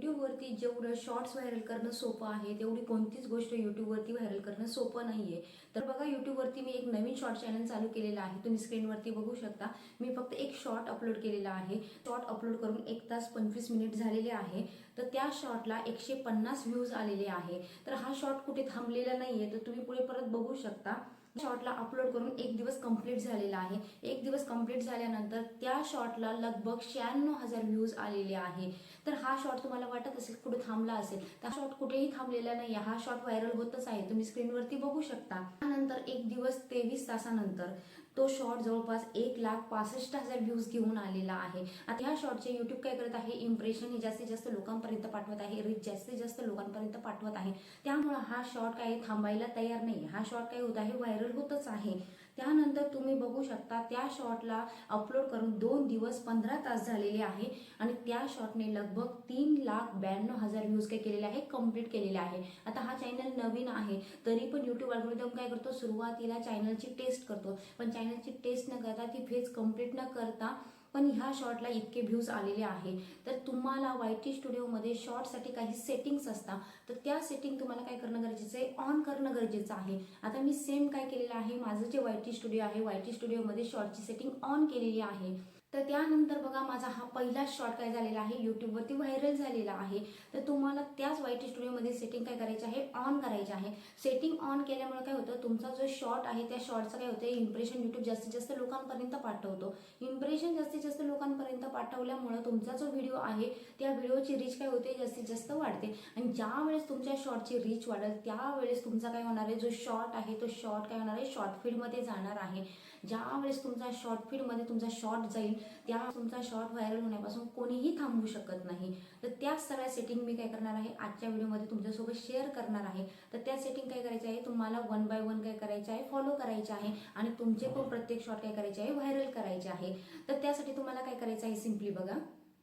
यूट्यूबवरती जेवढं shorts viral करणं सोपं आहे तेवढी कोणतीच गोष्ट यूट्यूबवरती व्हायरल करणं सोपं नाही आहे. तर बघा, यूट्यूबवरती मी एक नवीन शॉर्ट चॅनल चालू केलेला आहे. तुम्ही स्क्रीनवरती बघू शकता. मी फक्त एक शॉर्ट अपलोड केलेला आहे. शॉर्ट अपलोड करून 1 तास 25 मिनिट झालेले आहे. तर त्या शॉर्टला 150 व्ह्यूज आलेले आहे. तर हा शॉर्ट कुठे थांबलेला नाहीये, तर तुम्ही पुढे परत बघू शकता. शॉर्टला अपलोड करून 1 दिवस कंप्लीट झालेला आहे. 1 दिवस कंप्लीट झाल्यानंतर त्या शॉर्टला लगभग 96,000 व्ह्यूज आलेले आहे. तर हा शॉर्ट तुम्हाला वाटत असेल कुठे थांबला असेल, तर हा शॉर्ट कुठेही थांबलेला नाही. हा शॉर्ट व्हायरल होतच आहे. तुम्ही स्क्रीनवरती बघू शकता. त्यानंतर 1 दिवस 23 तासानंतर तो शॉर्ट जवळपास 1,65,000 व्ह्यूज घेऊन आलेला आहे. आता ह्या शॉर्टचे युट्यूब काय करत आहे, इम्प्रेशन हे जास्तीत जास्त लोकांपर्यंत पाठवत आहे, रीच जास्तीत जास्त लोकांपर्यंत पाठवत आहे. त्यामुळे हा शॉर्ट काय थांबायला तयार नाही. हा शॉर्ट काय होत आहे, व्हायरल होतच आहे. त्यानंतर तुम्ही बघू शकता, त्या शॉर्टला अपलोड करून 2 दिवस 15 तास झालेले आहे आणि त्या शॉर्टने लगभग 3,92,000 व्ह्यूज काय केलेले आहे, कंप्लीट केलेले आहे. आता हा चॅनल नवीन आहे, तरी पण युट्यूब अल्गोरिदम काय करतो, सुरुवातीला चॅनलची टेस्ट करतो. पण चॅनलची टेस्ट न करता, ती फेज कंप्लीट न करता पण ह्या शॉर्टला इतके व्ह्यूज आलेले आहे. तर तुम्हाला YT स्टुडिओमध्ये शॉर्टसाठी काही सेटिंग्स असतात, तर त्या सेटिंग तुम्हाला काय करणं गरजेचं आहे, ऑन करणं गरजेचं आहे. आता मी सेम काय केलेलं आहे, माझं जे YT स्टुडिओ आहे, YT स्टुडिओमध्ये शॉर्टची सेटिंग ऑन केलेली आहे. तर त्यानंतर बघा, माझा हा पहिला शॉर्ट काय झालेला आहे, युट्यूबवरती व्हायरल झालेला आहे. तर तुम्हाला त्याच YT स्टुडिओमध्ये सेटिंग काय करायची आहे, ऑन करायची आहे. सेटिंग ऑन केल्यामुळे काय होतं, तुमचा जो शॉर्ट आहे त्या शॉर्टचं काय होतं, इम्प्रेशन युट्यूब जास्तीत जास्त लोकांपर्यंत पाठवतो. इम्प्रेशन जास्तीत जास्त लोकांपर्यंत पाठवल्यामुळे तुमचा जो व्हिडिओ आहे त्या व्हिडिओची रीच काय होते, जास्तीत जास्त वाढते. आणि ज्या वेळेस तुमच्या शॉर्टची रीच वाढेल त्यावेळेस तुमचा काय होणार आहे, जो शॉर्ट आहे तो शॉर्ट काय होणार आहे, शॉर्ट फीडमध्ये जाणार आहे. ज्या वेळेस तुमचा शॉर्ट फीडमध्ये तुमचा शॉर्ट जाईल, त्या तुमचा शॉर्ट व्हायरल होण्यापासून कोणीही थांबवू शकत नाही. तर त्या सगळ्या सेटिंग मी काय करणार आहे, आजच्या व्हिडिओमध्ये तुमच्यासोबत शेअर करणार आहे. तर त्या सेटिंग काय करायची आहे, तुम्हाला 1 बाय 1 काय करायचे आहे, फॉलो करायचे आहे आणि तुमचे पण प्रत्येक शॉर्ट काय करायचे आहे, व्हायरल करायचे आहे. तर त्यासाठी तुम्हाला काय करायचं आहे, सिम्पली बघा.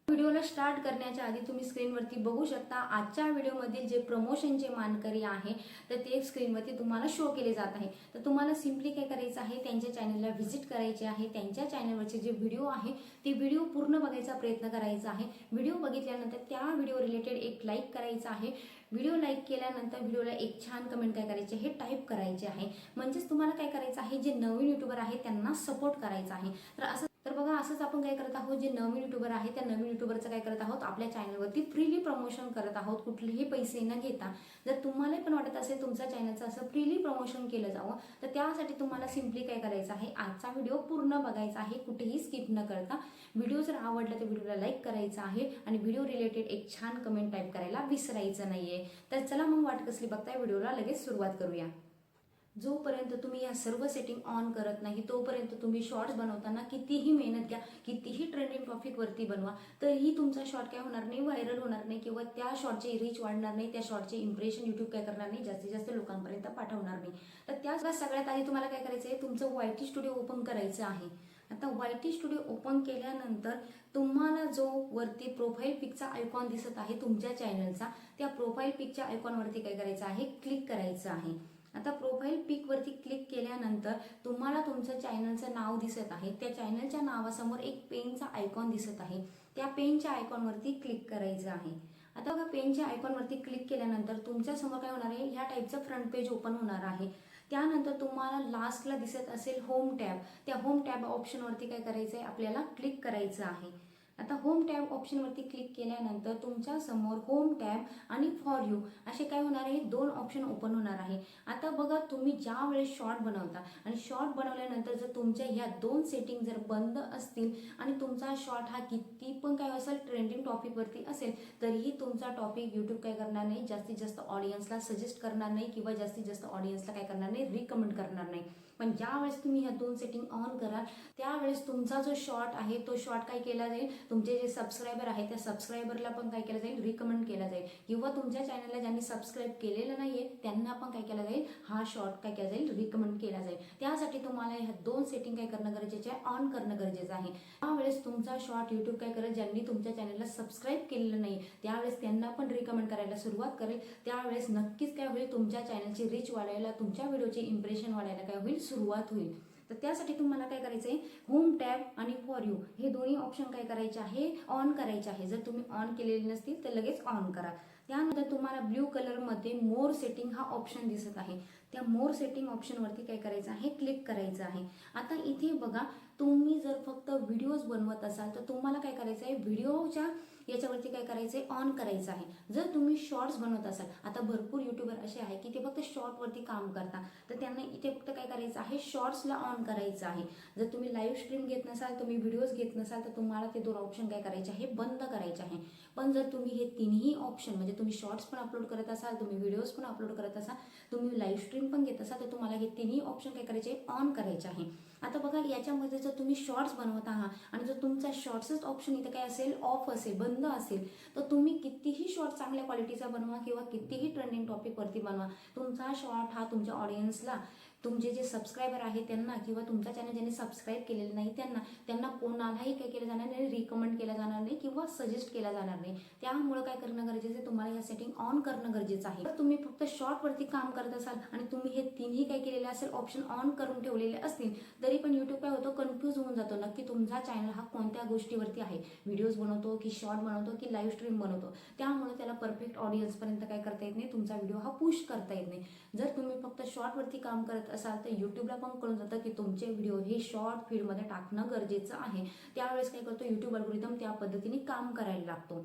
व्हिडिओला स्टार्ट करण्याच्या आधी तुम्ही स्क्रीनवरती बघू शकता, आजच्या व्हिडिओमधील जे प्रमोशनचे मानकरी आहे तर ते स्क्रीनवरती तुम्हाला शो केले जात आहे. तर तुम्हाला सिम्पली काय करायचं आहे, त्यांच्या चॅनलला व्हिजिट करायचे आहे. त्यांच्या चॅनलवरचे जे व्हिडिओ आहे ते व्हिडिओ पूर्ण बघायचा प्रयत्न करायचा आहे. व्हिडिओ बघितल्यानंतर त्या व्हिडिओ रिलेटेड एक लाईक करायचा आहे. व्हिडिओ लाईक केल्यानंतर व्हिडिओला एक छान कमेंट काय करायचे, हे टाईप करायचे आहे. म्हणजेच तुम्हाला काय करायचं आहे, जे नवीन युट्यूबर आहे त्यांना सपोर्ट करायचा आहे. तर बघा, असंच आपण काय करत आहोत, जे नवीन युट्यूबर आहे त्या नवीन युट्यूबरचं काय करत आहोत, आपल्या चॅनलवरती फ्रीली प्रमोशन करत आहोत, कुठलेही पैसे न घेता. जर तुम्हाला पण वाटत असेल तुमच्या चॅनलचं असं फ्रीली प्रमोशन केलं जावं, तर त्यासाठी तुम्हाला सिम्पली काय करायचं आहे, आजचा व्हिडिओ पूर्ण बघायचा आहे, कुठेही स्किप न करता. व्हिडिओ जर आवडला तर व्हिडिओला लाईक करायचा आहे आणि व्हिडिओ रिलेटेड एक छान कमेंट टाईप करायला विसरायचं नाहीये. तर चला मग वाट कसली बघताय, व्हिडिओला लगेच सुरुवात करूया. जोपर्यंत तुम्ही या सर्व सेटिंग ऑन करत नाही तोपर्यंत तुम्ही शॉर्ट्स बनवताना कितीही मेहनत घ्या, कितीही ट्रेंडिंग टॉपिकवरती बनवा, तरीही तुमचा शॉर्ट काय होणार नाही, व्हायरल होणार नाही किंवा त्या शॉर्टचे रीच वाढणार नाही, त्या शॉर्टचे इम्प्रेशन युट्यूब काय करणार नाही, जास्तीत जास्त लोकांपर्यंत पाठवणार नाही. तर त्या सगळ्यात आधी तुम्हाला काय करायचं आहे, तुमचं YT स्टुडिओ ओपन करायचं आहे. आता YT स्टुडिओ ओपन केल्यानंतर तुम्हाला जो वरती प्रोफाईल पिकचा आयकॉन दिसत आहे तुमच्या चॅनलचा, त्या प्रोफाईल पिकच्या आयकॉनवरती काय करायचं आहे, क्लिक करायचं आहे. आता प्रोफाईल पिक वरती क्लिक केल्यानंतर तुम्हाला तुमचं चॅनलचं नाव दिसत आहे. त्या चॅनलच्या नावासमोर एक पेनचा आयकॉन दिसत आहे. त्या पेनच्या आयकॉनवरती क्लिक करायचं आहे. आता बघा, पेनच्या आयकॉनवरती क्लिक केल्यानंतर तुमच्या समोर काय होणार आहे, ह्या टाईपचं फ्रंट पेज ओपन होणार आहे. त्यानंतर तुम्हाला लास्टला दिसत असेल होम टॅब, त्या होम टॅब ऑप्शनवरती काय करायचं आहे, आपल्याला क्लिक करायचं आहे. आता होम टॅब ऑप्शनवरती क्लिक केल्यानंतर तुमच्या समोर होम टॅब आणि फॉर यू असे काय होणार आहे, 2 ऑप्शन ओपन होणार आहे. आता बघा, तुम्ही ज्या वेळेस शॉर्ट बनवता आणि शॉर्ट बनवल्यानंतर जर तुमच्या ह्या 2 सेटिंग जर बंद असतील आणि तुमचा शॉर्ट हा किती पण काय असेल, ट्रेंडिंग टॉपिकवरती असेल, तरीही तुमचा टॉपिक युट्यूब काय करणार नाही, जास्तीत जास्त ऑडियन्सला सजेस्ट करणार नाही किंवा जास्तीत जास्त ऑडियन्सला काय करणार नाही, रिकमेंड करणार नाही. पण ज्या वेळेस तुम्ही ह्या 2 सेटिंग ऑन कराल त्यावेळेस तुमचा जो शॉर्ट आहे तो शॉर्ट काय केला जाईल, तुमचे जे सबस्क्रायबर आहे त्या सबस्क्रायबरला पण काय केलं जाईल, रिकमेंड केला जाईल किंवा तुमच्या चॅनलला ज्यांनी सबस्क्राईब केलेलं नाहीये त्यांना पण काय केला जाईल, हा शॉर्ट काय केला जाईल, रिकमेंड केला जाईल. त्यासाठी तुम्हाला ह्या 2 सेटिंग काय करणं गरजेचे आहे, ऑन करणं गरजेचं आहे. त्यावेळेस तुमचा शॉर्ट युट्यूब काय करेल, ज्यांनी तुमच्या चॅनलला सबस्क्राईब केलेलं नाही त्यावेळेस त्यांना पण रिकमेंड करायला सुरुवात करेल. त्यावेळेस नक्कीच काय होईल, तुमच्या चॅनलची रीच वाढायला, तुमच्या व्हिडिओचे इम्प्रेशन वाढायला काय होईल, सुरुवात होईल. तर त्यासाठी तुम्हाला काय करायचं आहे, होम टॅब आणि फॉर यू हे दोन्ही ऑप्शन काय करायचे आहे, ऑन करायचे आहे. जर तुम्ही ऑन केलेले नसतील तर लगेच ऑन करा. त्यानंतर तुम्हाला ब्ल्यू कलरमध्ये मोर सेटिंग हा ऑप्शन दिसत आहे. त्या मोर सेटिंग ऑप्शनवरती काय करायचं आहे, क्लिक करायचं आहे. आता इथे बघा, तुम्ही जर फक्त व्हिडिओज बनवत असाल तर तुम्हाला काय करायचं आहे, व्हिडिओच्या याच्यावरती काय करायचं आहे, ऑन करायचं आहे. जर तुम्ही शॉर्ट्स बनवत असाल, आता भरपूर युट्यूबर असे आहे की ते फक्त शॉर्टवरती काम करतात, तर त्यांना इथे फक्त काय करायचं आहे, शॉर्ट्सला ऑन करायचं आहे. जर तुम्ही लाईव्ह स्ट्रीम घेत नसाल, तुम्ही व्हिडिओज घेत नसाल, तर तुम्हाला ते दोन ऑप्शन काय करायचे आहे, बंद करायचे आहे. पण जर तुम्ही हे तिन्ही ऑप्शन म्हणजे तुम्ही शॉर्ट्स पण अपलोड करत असाल, तुम्ही व्हिडिओज पण अपलोड करत असाल, तुम्ही लाईव्ह स्ट्रीम पण घेत असाल, तर तुम्हाला हे तिन्ही ऑप्शन काय करायचे, ऑन करायचे आहे. आता बघा, याच्यामध्ये जर तुम्ही शॉर्ट्स बनवत आहात आणि जर तुमचा शॉर्ट्सच ऑप्शन इथे काय असेल, ऑफ असेल, बंद असेल, तर तुम्ही कितीही शॉर्ट चांगल्या क्वालिटीचा बनवा किंवा कितीही ट्रेंडिंग टॉपिकवरती बनवा, तुमचा शॉर्ट हा तुमच्या ऑडियन्सला, तुमचे जे सबस्क्रायबर आहे त्यांना, किंवा तुमचा चॅनल ज्यांनी सबस्क्राईब केलेलं नाही त्यांना कोणालाही काय केलं जाणार नाही, रिकमेंड केला जाणार नाही किंवा सजेस्ट केला जाणार नाही. त्यामुळे काय करणं गरजेचं आहे, तुम्हाला ह्या सेटिंग ऑन करणं गरजेचं आहे. तर तुम्ही फक्त शॉर्टवरती काम करत असाल आणि तुम्ही हे तिन्ही काय केलेले असेल, ऑप्शन ऑन करून ठेवलेले असतील, तरी पण युट्यूब काय होतं, कन्फ्यूज होऊन जातो नक्की तुमचा चॅनल हा कोणत्या गोष्टीवरती आहे, व्हिडिओज बनवतो की शॉर्ट बनवतो की लाईव्ह स्ट्रीम बनवतो. त्यामुळे त्याला परफेक्ट ऑडियन्सपर्यंत काय करता येत नाही, तुमचा व्हिडिओ हा पुश करता येत नाही. जर तुम्ही फक्त शॉर्टवरती काम करत असाल तर युट्यूबला पण कळून जातं की तुमचे व्हिडिओ हे शॉर्ट फीडमध्ये टाकणं गरजेचं आहे. त्यावेळेस काय करतो, युट्यूब अल्गोरिदम त्या पद्धतीने काम करायला लागतो.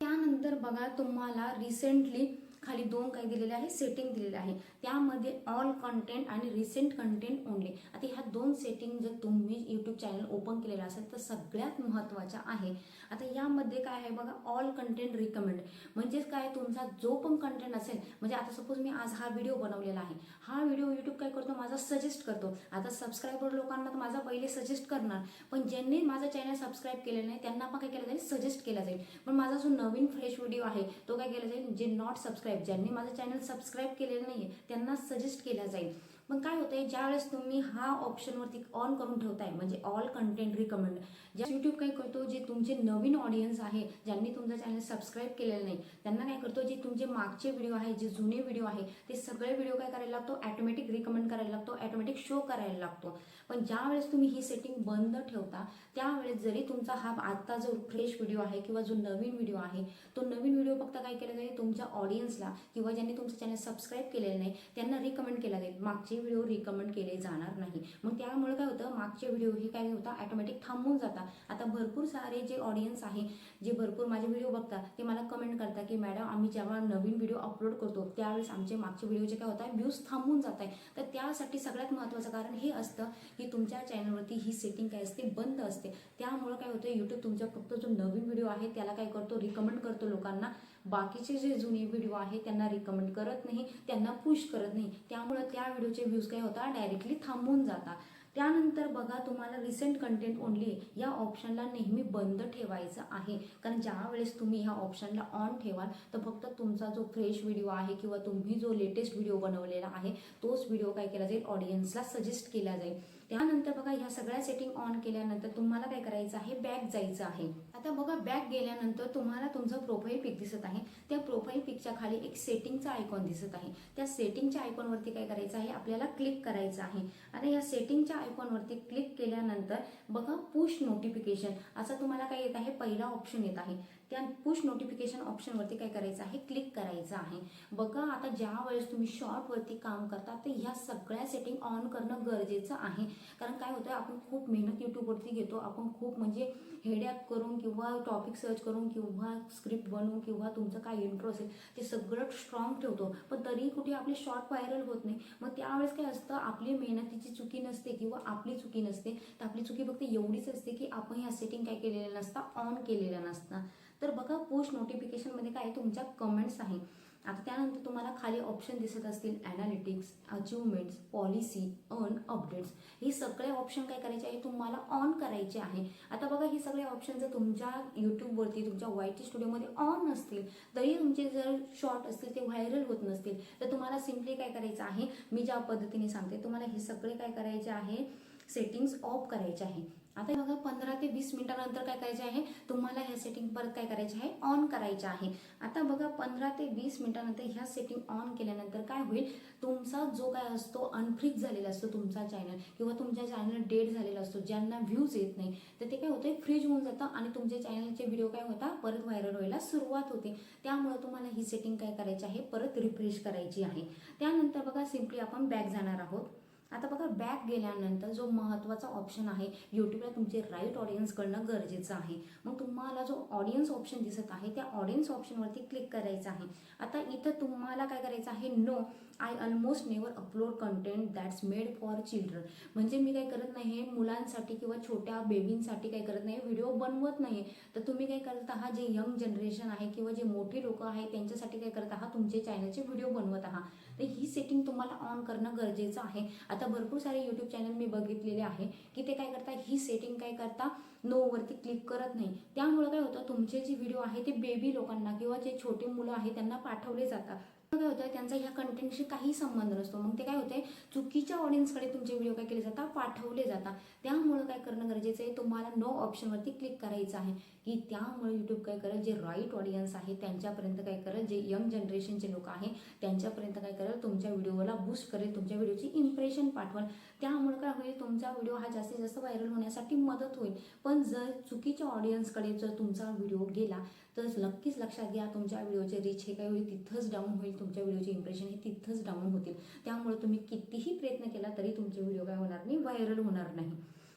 त्यानंतर बघा, तुम्हाला रिसेंटली खाली दोन काय दिलेले आहे, सेटिंग दिलेले आहे. त्यामध्ये ऑल कंटेंट आणि रिसेंट कंटेंट ओनली. आता ह्या दोन सेटिंग जर तुम्ही यूट्यूब चॅनल ओपन केलेलं असेल तर सगळ्यात महत्त्वाच्या आहे. आता यामध्ये काय आहे बघा, ऑल कंटेंट रिकमेंड म्हणजेच काय, तुमचा जो पण कंटेंट असेल, म्हणजे आता सपोज मी आज हा व्हिडिओ बनवलेला आहे, हा व्हिडिओ यूट्यूब काय करतो, माझा सजेस्ट करतो. आता सबस्क्रायबर लोकांना तर माझा पहिले सजेस्ट करणार, पण ज्यांनी माझं चॅनल सबस्क्राईब केलेलं नाही त्यांना पण काय केलं जाईल, सजेस्ट केला जाईल. पण माझा जो नवीन फ्रेश व्हिडिओ आहे तो काय केला जाईल, जे नॉट सबस्क्राईब, ज्यांनी माझं चॅनल सबस्क्राईब केलेलं नाहीये त्यांना सजेस्ट केला जाईल. पण काय होतंय, ज्यावेळेस तुम्ही हा ऑप्शनवरती ऑन करून ठेवताय, म्हणजे ऑल कंटेंट रिकमेंड, ज्या युट्यूब काय करतो, जे तुमचे नवीन ऑडियन्स आहे, ज्यांनी तुमचं चॅनल सबस्क्राईब केलेलं नाही, त्यांना काय करतो, जे तुमचे मागचे व्हिडिओ आहे, जे जुने व्हिडिओ आहे, ते सगळे व्हिडिओ काय करायला लागतो, ऑटोमॅटिक रिकमेंड करायला लागतो, ऑटोमॅटिक शो करायला लागतो. पण ज्यावेळेस तुम्ही ही सेटिंग बंद ठेवता, त्यावेळेस जरी तुमचा हा आत्ता जो फ्रेश व्हिडिओ आहे किंवा जो नवीन व्हिडिओ आहे, तो नवीन व्हिडिओ फक्त काय केला जाईल, तुमच्या ऑडियन्सला किंवा ज्यांनी तुमचं चॅनल सबस्क्राईब केलेलं नाही त्यांना रिकमेंड केला जाईल, मागचे व्हिडिओ रिकमेंड केले जाणार नाही. मग त्यामुळे काय होतं, मागचे व्हिडिओ हे काय होतं, ऑटोमॅटिक थांबून जातात. आता भरपूर सारे जे ऑडियन्स आहे, जे भरपूर माझे व्हिडिओ बघतात, ते मला कमेंट करतात की मॅडम, आम्ही जेव्हा नवीन व्हिडिओ अपलोड करतो त्यावेळेस आमचे मागचे व्हिडिओचे काय होतात, व्ह्यूज थांबून जात आहे. तर त्यासाठी सगळ्यात महत्त्वाचं कारण हे असतं की तुमच्या चॅनलवरती ही सेटिंग काय असते, बंद असते. त्यामुळे काय होतं, युट्यूब तुमचा फक्त जो नवीन व्हिडिओ आहे त्याला काय करतो, रिकमेंड करतो लोकांना, बाकीचे जे जुने व्हिडिओ आहे त्यांना रिकमेंड करत नाही, त्यांना पुश करत नाही. त्यामुळे त्या व्हिडिओचे व्ह्यूज काय होतात, डायरेक्टली थांबून जातात. त्यानंतर बघा, तुम्हाला रिसेंट कंटेंट ओनली या ऑप्शनला नेहमी बंद ठेवायचं आहे. कारण ज्या वेळेस तुम्ही ह्या ऑप्शनला ऑन ठेवाल तर फक्त तुमचा जो फ्रेश व्हिडिओ आहे किंवा तुम्ही जो लेटेस्ट व्हिडिओ बनवलेला आहे तोच व्हिडिओ काय केला जाईल, ऑडियन्सला सजेस्ट केला जाईल. त्यानंतर बघा, ह्या सगळ्या सेटिंग ऑन केल्यानंतर तुम्हाला काय करायचं आहे, बॅक जायचं आहे. आता बघा, बॅक गेल्यानंतर तुम्हाला तुमचं प्रोफाईल पिक दिसत आहे. त्या प्रोफाईल पिकच्या खाली एक सेटिंगचा आयकॉन दिसत आहे. त्या सेटिंगच्या आयकॉनवरती काय करायचं आहे, आपल्याला क्लिक करायचं आहे. आता या सेटिंगच्या आयकॉनवरती क्लिक केल्यानंतर बघा, पुश नोटिफिकेशन असा तुम्हाला काय येत आहे, पहिला ऑप्शन येत आहे. त्या पुश नोटिफिकेशन ऑप्शनवरती काय करायचं आहे, क्लिक करायचं आहे. बघा, आता ज्या वेळेस तुम्ही शॉर्टवरती काम करता तर ह्या सगळ्या सेटिंग ऑन करणं गरजेचं आहे. कारण काय होतं, आपण खूप मेहनत यूट्यूबवरती घेतो, आपण खूप म्हणजे हेडॅक करून किंवा टॉपिक सर्च करून किंवा स्क्रिप्ट बनवून किंवा तुमचं काय इंट्रो असेल ते सगळं स्ट्रॉंग ठेवतो, पण तरी कुठे आपले शॉर्ट व्हायरल होत नाही. मग त्यावेळेस काय असतं, आपली मेहनतीची चुकी नसते किंवा आपली चुकी नसते, तर आपली चुकी फक्त एवढीच असते की आपण ह्या सेटिंग काय केलेल्या नसतात, ऑन केलेल्या नसतात. तर बघा, पुश नोटिफिकेशनमध्ये काय तुमच्या कमेंट्स आहे. आता त्यानंतर तुम्हाला खाली ऑप्शन दिसत असतील, analytics, achievements, policy, earn, updates. हे सगळे ऑप्शन काय करायचे आहे, तुम्हाला ऑन करायचे आहे. आता बघा, हे सगळे ऑप्शन जर तुमच्या यूट्यूबवरती तुमच्या YT स्टुडिओमध्ये ऑन नसतील, तरी तुमचे जर शॉर्ट असतील ते व्हायरल होत नसतील, तर तुम्हाला सिम्पली काय करायचं आहे, मी ज्या पद्धतीने सांगते तुम्हाला हे सगळे काय करायचे आहे, सेटिंग्स ऑफ करायचे आहे. आता बघा 15 ते 20 मिनिटानंतर काय करायचे आहे, तुम्हाला ह्या सेटिंग परत काय करायचे आहे, ऑन करायचे आहे. आता बघा 15 ते 20 मिनिटानंतर ह्या सेटिंग ऑन केल्यानंतर काय होईल, तुमचा जो काय असतो अनफ्रीज झालेला असतो तुमचा चॅनल, किंवा तुमच्या चॅनल डेड झालेला असतो, ज्यांना व्ह्यूज येत नाही, तर ते काय होते, फ्रीज होऊन जातं आणि तुमच्या चॅनलचे व्हिडिओ काय होता, परत व्हायरल व्हायला सुरुवात होते. त्यामुळे तुम्हाला ही सेटिंग काय करायची आहे, परत रिफ्रेश करायची आहे. त्यानंतर बघा सिम्पली आपण बॅक जाणार आहोत. आता बघा बॅक गेल्यानंतर जो महत्त्वाचा ऑप्शन आहे, यूट्यूबला तुमचे राईट ऑडियन्स करणं गरजेचं आहे. मग तुम्हाला जो ऑडियन्स ऑप्शन दिसत आहे, त्या ऑडियन्स ऑप्शनवरती क्लिक करायचं आहे. आता इथं तुम्हाला काय करायचं आहे, no I almost never upload content that's made for children. म्हणजे मी काय करत नाही, मुलांसाठी किंवा छोट्या बेबींसाठी काय करत नाही, व्हिडिओ बनवत नाही. तर तुम्ही काय करत आहात, जे यंग जनरेशन आहे किंवा जे मोठे लोक आहेत त्यांच्यासाठी काय करत आहात, तुमचे चॅनलचे व्हिडिओ बनवत आहात. तर ही सेटिंग तुम्हाला ऑन करणं गरजेचं आहे. आता भरपूर सारे यूट्यूब चॅनल मी बघितलेले आहे की ते काय करतात, ही सेटिंग काय करता, नो वरती क्लिक करत नाही. त्यामुळे काय होतं, तुमचे जे व्हिडिओ आहे ते बेबी लोकांना किंवा जे छोटे मुलं आहेत त्यांना पाठवले जातात. काय होतं, त्यांचा ह्या कंटेंटशी काही संबंध नसतो. मग ते काय होते, चुकीच्या ऑडियन्सकडे तुमचे व्हिडिओ काय केले जातात, पाठवले जातात. त्यामुळे काय करणं गरजेचं आहे, तुम्हाला नो ऑप्शनवरती क्लिक करायचं आहे. की त्यामुळे यूट्यूब काय करेल, जे राईट ऑडियन्स आहे त्यांच्यापर्यंत काय करेल, जे यंग जनरेशनचे लोक आहे त्यांच्यापर्यंत काय करेल, तुमच्या व्हिडिओला बूस्ट करेल, तुमच्या व्हिडिओची इम्प्रेशन पाठवेल. त्यामुळे काय होईल, तुमचा व्हिडिओ हा जास्तीत जास्त व्हायरल होण्यासाठी मदत होईल. पण जर चुकीच्या ऑडियन्सकडे जर तुमचा व्हिडिओ गेला तर नक्कीच लक्षात घ्या, तुमच्या व्हिडिओचे रीच हे काय होईल, तिथंच डाऊन होईल. तुमच्या व्हिडिओचे इम्प्रेशन हे तिथंच डाऊन होतील. त्यामुळे तुम्ही कितीही प्रयत्न केला तरी तुमचे व्हिडिओ काय होणार नाही, व्हायरल होणार नाही.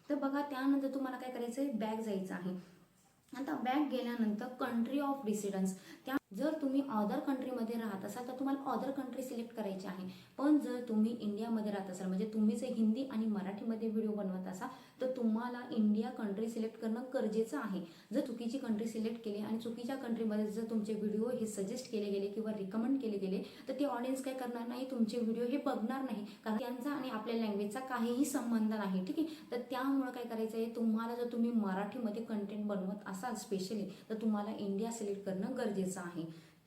तर बघा त्यानंतर तुम्हाला काय करायचं आहे, बॅक जायचं आहे. आता बॅक गेल्यानंतर कंट्री ऑफ रेसिडेन्स, त्या जर तुम्ही अदर कंट्रीमध्ये राहत असाल तर तुम्हाला अदर कंट्री सिलेक्ट करायची आहे. पण जर तुम्ही इंडियामध्ये राहत असाल, म्हणजे तुम्ही जर हिंदी आणि मराठीमध्ये व्हिडिओ बनवत असाल तर तुम्हाला इंडिया कंट्री सिलेक्ट करणं गरजेचं आहे. जर चुकीची कंट्री सिलेक्ट केली आणि चुकीच्या कंट्रीमध्ये जर तुमचे व्हिडिओ हे सजेस्ट केले गेले किंवा रिकमेंड केले गेले तर ते ऑडियन्स काय करणार नाही, तुमचे व्हिडिओ हे बघणार नाही, कारण त्यांचा आणि आपल्या लँग्वेजचा काहीही संबंध नाही. ठीक आहे, तर त्यामुळे काय करायचं आहे, तुम्हाला जर तुम्ही मराठीमध्ये कंटेंट बनवत असाल स्पेशली तर तुम्हाला इंडिया सिलेक्ट करणं गरजेचं आहे.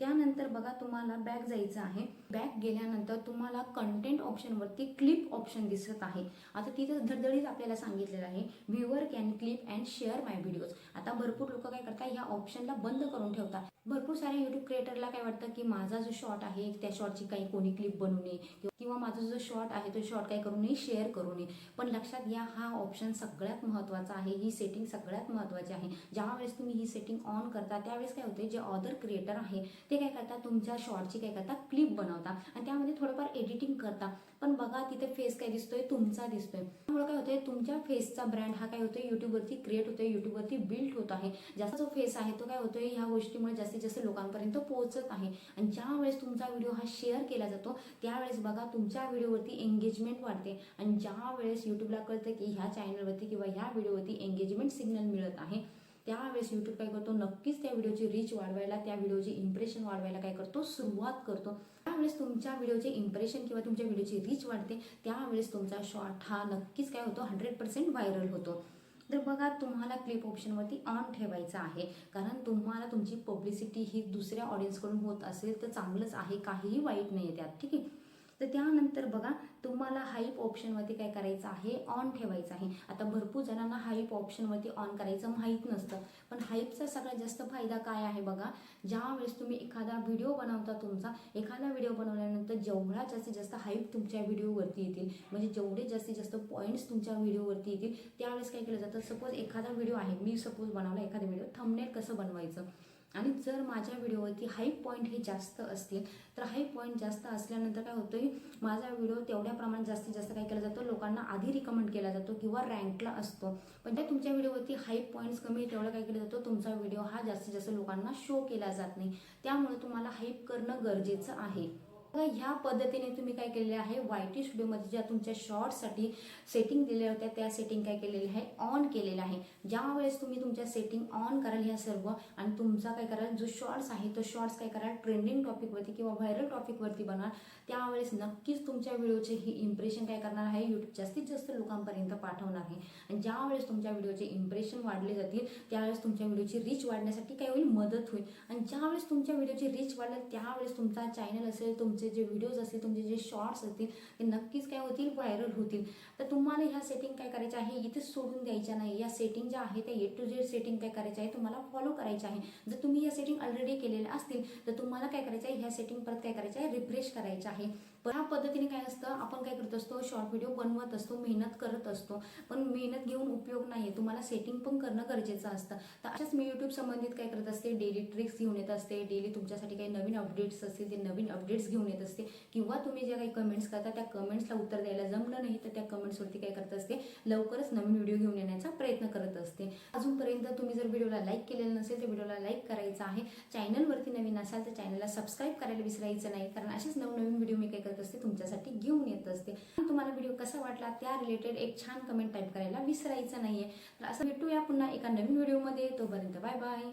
त्यानंतर बघा तुम्हाला बॅक जायचं आहे. बॅक गेल्यानंतर तुम्हाला कंटेंट ऑप्शनवरती क्लिप ऑप्शन दिसत आहे. आता तिथं धडधडीत आपल्याला सांगितलेलं आहे, viewer can clip and share my videos. आता भरपूर लोक काय करतात, ह्या ऑप्शनला बंद करून ठेवतात. भरपूर साऱ्या युट्यूब क्रिएटरला काय वाटतं की माझा जो शॉर्ट आहे त्या शॉर्टची काही कोणी क्लिप बनवू नये, किंवा माझा जो शॉर्ट आहे तो शॉर्ट काय करू नये, शेअर करू नये. पण लक्षात घ्या, हा ऑप्शन सगळ्यात महत्त्वाचा आहे, ही सेटिंग सगळ्यात महत्त्वाची आहे. ज्यावेळेस तुम्ही ही सेटिंग ऑन करता त्यावेळेस काय होते, जे अदर क्रिएटर आहे ते काय करतात, तुमच्या शॉर्टची काय करतात, क्लिप बनवतात आणि त्यामध्ये थोडंफार एडिटिंग करतात. पण बघा तिथे फेस काय दिसतोय, तुमचा दिसतोय. त्यामुळे काय होतंय, तुमच्या फेसचा ब्रँड हा काय होतोय, युट्यूबवरती क्रिएट होतोय, युट्यूबवरती बिल्ड होत आहे. जास्त जो फेस आहे तो काय होतोय, ह्या गोष्टीमुळे जास्तीत जास्त लोकांपर्यंत पोहोचत आहे. आणि ज्यावेळेस तुमचा व्हिडिओ हा शेअर केला जातो त्यावेळेस बघा तुमच्या व्हिडिओवरती एंगेजमेंट वाढते. आणि ज्या वेळेस युट्यूबला कळतं की ह्या चॅनलवरती किंवा ह्या व्हिडिओवरती एंगेजमेंट सिग्नल मिळत आहे, त्यावेळेस यूट्यूब काय करतो, नक्कीच त्या व्हिडिओची रीच वाढवायला, त्या व्हिडिओची इम्प्रेशन वाढवायला काय करतो, सुरुवात करतो. त्यावेळेस तुमच्या व्हिडिओचे इम्प्रेशन किंवा तुमच्या व्हिडिओची रीच वाढते. त्यावेळेस तुमचा शॉर्ट हा नक्कीच काय होतो, 100% व्हायरल होतो. तर बघा तुम्हाला क्लिप ऑप्शनवरती ऑन ठेवायचं आहे, कारण तुम्हाला तुमची पब्लिसिटी ही दुसऱ्या ऑडियन्सकडून होत असेल तर चांगलंच आहे, काहीही वाईट नाही आहे त्यात. ठीक आहे, तर त्यानंतर बघा तुम्हाला हाईप ऑप्शनवरती काय करायचं आहे, ऑन ठेवायचं आहे. आता भरपूर जणांना हाईप ऑप्शनवरती ऑन करायचं माहीत नसतं, पण हाईपचा सगळ्यात जास्त फायदा काय आहे बघा, ज्यावेळेस तुम्ही एखादा व्हिडिओ बनवता, तुमचा एखादा व्हिडिओ बनवल्यानंतर जेवढा जास्तीत जास्त हाईप तुमच्या व्हिडिओवरती येतील, म्हणजे जेवढे जास्तीत जास्त पॉईंट्स तुमच्या व्हिडिओवरती येतील, त्यावेळेस काय केलं जातं, सपोज एखादा व्हिडिओ आहे, मी सपोज बनवला एखादा व्हिडिओ, थंबनेल कसं बनवायचं, आणि जर माझ्या व्हिडिओवरती हाईप पॉईंट हे जास्त असतील तर हाईप पॉईंट जास्त असल्यानंतर काय होतं, माझा व्हिडिओ तेवढ्या प्रमाणात जास्तीत जास्त काय केला जातो, लोकांना आधी रिकमेंड केला जातो किंवा रँकला असतो. पण त्या तुमच्या व्हिडिओवरती हाईप पॉईंट्स कमी तेवढं काय केलं जातं, तुमचा व्हिडिओ हा जास्तीत जास्त लोकांना शो केला जात नाही. त्यामुळे तुम्हाला हाईप करणं गरजेचं आहे. ह्या पद्धतीने तुम्ही काय केलेले आहे, YT स्टुडिओमध्ये ज्या तुमच्या शॉर्ट्ससाठी सेटिंग दिलेल्या होत्या त्या सेटिंग काय केलेल्या आहे, ऑन केलेल्या आहे. ज्यावेळेस तुम्ही तुमच्या सेटिंग ऑन कराल ह्या सर्व, आणि तुमचा काय कराल, जो शॉर्ट्स आहे तो शॉर्ट्स काय कराल, ट्रेंडिंग टॉपिकवरती किंवा व्हायरल टॉपिकवरती बनवाल, त्यावेळेस नक्कीच तुमच्या व्हिडिओचे ही इम्प्रेशन काय करणार आहे, यूट्यूब जास्तीत जास्त लोकांपर्यंत पाठवणार आहे. आणि ज्यावेळेस तुमच्या व्हिडिओचे इम्प्रेशन वाढले जातील त्यावेळेस तुमच्या व्हिडिओची रीच वाढण्यासाठी काय होईल, मदत होईल. आणि ज्यावेळेस तुमच्या व्हिडिओची रीच वाढेल त्यावेळेस तुमचा चॅनल असेल, तुमचा तुमचे जे व्हिडिओज असतील, तुमचे जे शॉर्ट्स असतील ते नक्कीच काय होतील, व्हायरल होतील. तर तुम्हाला ह्या सेटिंग काय करायच्या आहे, इथे सोडून द्यायच्या नाही. या सेटिंग ज्या आहे त्या A to Z सेटिंग काय करायच्या आहे, तुम्हाला फॉलो करायच्या आहे. जर तुम्ही या सेटिंग ऑलरेडी केलेल्या असतील तर तुम्हाला काय करायचं आहे, ह्या सेटिंग परत काय करायचं आहे, रिफ्रेश करायचं आहे. पण ह्या पद्धतीने काय असतं, आपण काय करत असतो, शॉर्ट व्हिडिओ बनवत असतो, मेहनत करत असतो, पण मेहनत घेऊन उपयोग नाही. तुम्हाला सेटिंग पण करणं गरजेचं असतं. तर अशाच मी यूट्यूब संबंधित काय करत असते, डेली ट्रिक्स घेऊन येत असते. डेली तुमच्यासाठी काही नवीन अपडेट्स असतील ते नवीन अपडेट्स घेऊन येत असते. किंवा तुम्ही जे काही कमेंट्स करता त्या कमेंट्सला उत्तर द्यायला जमलं नाही तर त्या कमेंट्सवरती काय करत असते, लवकरच नवीन व्हिडिओ घेऊन येण्याचा प्रयत्न करत असते. अजूनपर्यंत तुम्ही जर व्हिडिओला लाईक केलेलं नसेल तर व्हिडिओला लाईक करायचं आहे. चॅनलवरती नवीन असाल तर चॅनलला सबस्क्राईब करायला विसरायचं नाही, कारण असेच नवनवीन व्हिडिओ मी काय करत असते तुमच्यासाठी घेऊन येत असते. तुम्हाला व्हिडिओ कसा वाटला त्या रिलेटेड एक छान कमेंट टाईप करायला विसरायचं नाहीये. तर असं भेटूया पुन्हा एका नवीन व्हिडिओमध्ये. तोपर्यंत बाय बाय.